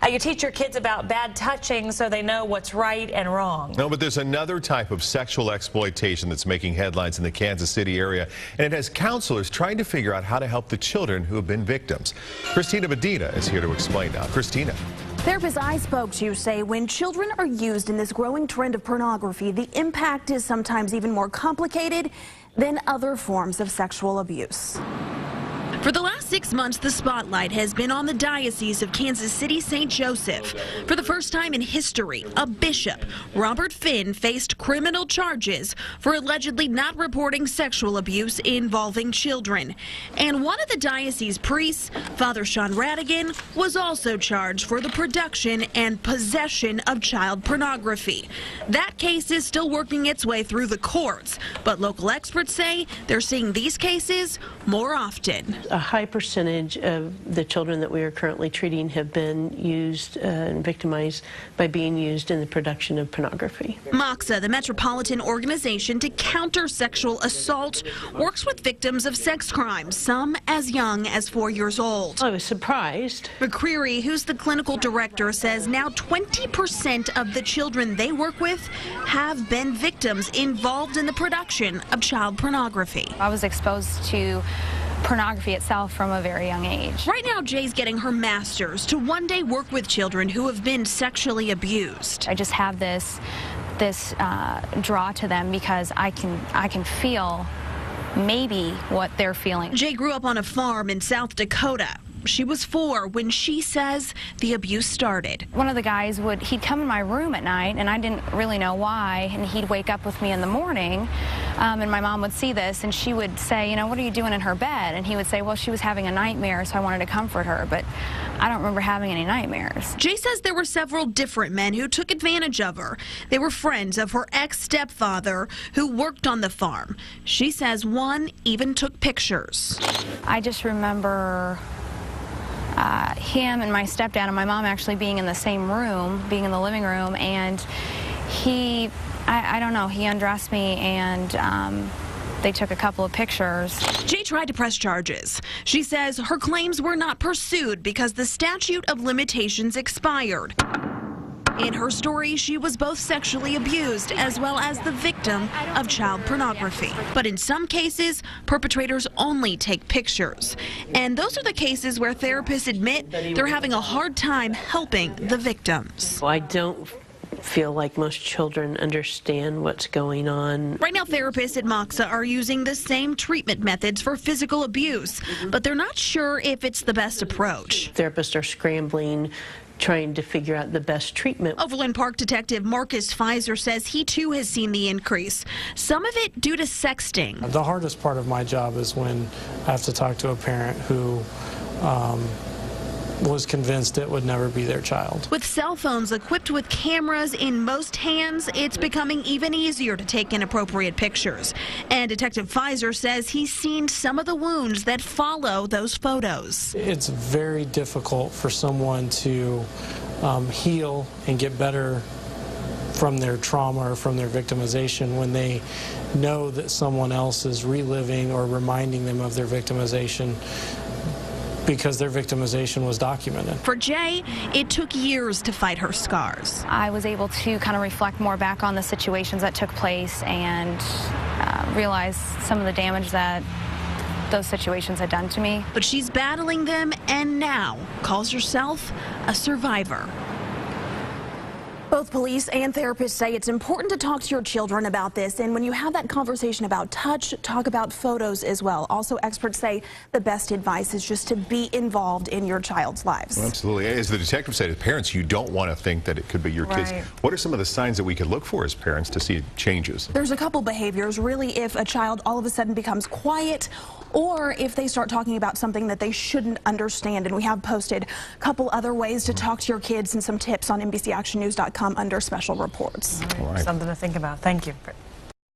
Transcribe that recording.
You teach your kids about bad touching so they know what's right and wrong. No, but there's another type of sexual exploitation that's making headlines in the Kansas City area, and it has counselors trying to figure out how to help the children who have been victims. Christina Medina is here to explain now. Christina. Therapists I spoke to say when children are used in this growing trend of pornography, the impact is sometimes even more complicated than other forms of sexual abuse. For the last 6 months, the spotlight has been on the Diocese of Kansas City St. Joseph. For the first time in history, a bishop, Robert Finn, faced criminal charges for allegedly not reporting sexual abuse involving children. And one of the diocese priests, Father Sean Radigan, was also charged for the production and possession of child pornography. That case is still working its way through the courts, but local experts say they're seeing these cases more often. A high percentage of the children that we are currently treating have been used and victimized by being used in the production of pornography. MOXA, the Metropolitan Organization to Counter Sexual Assault, works with victims of sex crimes, some as young as 4 years old. I was surprised. McCreary, who's the clinical director, says now 20% of the children they work with have been victims involved in the production of child pornography. I was exposed to pornography itself from a very young age. Right now, Jay's getting her master's to one day work with children who have been sexually abused. I just have this draw to them because I can feel maybe what they're feeling. Jay grew up on a farm in South Dakota. She was 4 when she says the abuse started. One of the guys he'd come in my room at night, and I didn't really know why, and he'd wake up with me in the morning, and my mom would see this, and she would say, you know, what are you doing in her bed? And he would say, well, she was having a nightmare, so I wanted to comfort her, but I don't remember having any nightmares. Jay says there were several different men who took advantage of her. They were friends of her ex-stepfather who worked on the farm. She says one even took pictures. I just remember him and my stepdad and my mom actually being in the same room, being in the living room, and I don't know, he undressed me and they took a couple of pictures. Jay tried to press charges. She says her claims were not pursued because the statute of limitations expired. In her story, she was both sexually abused as well as the victim of child pornography. But in some cases, perpetrators only take pictures. And those are the cases where therapists admit they're having a hard time helping the victims. I don't feel like most children understand what's going on. Right now, therapists at MOXA are using the same treatment methods for physical abuse, but they're not sure if it's the best approach. Therapists are scrambling, trying to figure out the best treatment. Overland Park Detective Marcus Pfizer says he too has seen the increase, some of it due to sexting. The hardest part of my job is when I have to talk to a parent who was convinced it would never be their child. With cell phones equipped with cameras in most hands, it's becoming even easier to take inappropriate pictures. And Detective Pfizer says he's seen some of the wounds that follow those photos. It's very difficult for someone to heal and get better from their trauma or from their victimization when they know that someone else is reliving or reminding them of their victimization, because their victimization was documented. For Jay, it took years to fight her scars. I was able to kind of reflect more back on the situations that took place and realize some of the damage that those situations had done to me. But she's battling them and now calls herself a survivor. Both police and therapists say it's important to talk to your children about this, and when you have that conversation about touch, talk about photos as well. Also, experts say the best advice is just to be involved in your child's lives. Well, absolutely. As the detective said, as parents, you don't want to think that it could be your kids. What are some of the signs that we could look for as parents to see changes? There's a couple behaviors. Really, if a child all of a sudden becomes quiet, or if they start talking about something that they shouldn't understand. And we have posted a couple other ways to talk to your kids and some tips on NBCActionNews.com under special reports. All right. Something to think about. Thank you.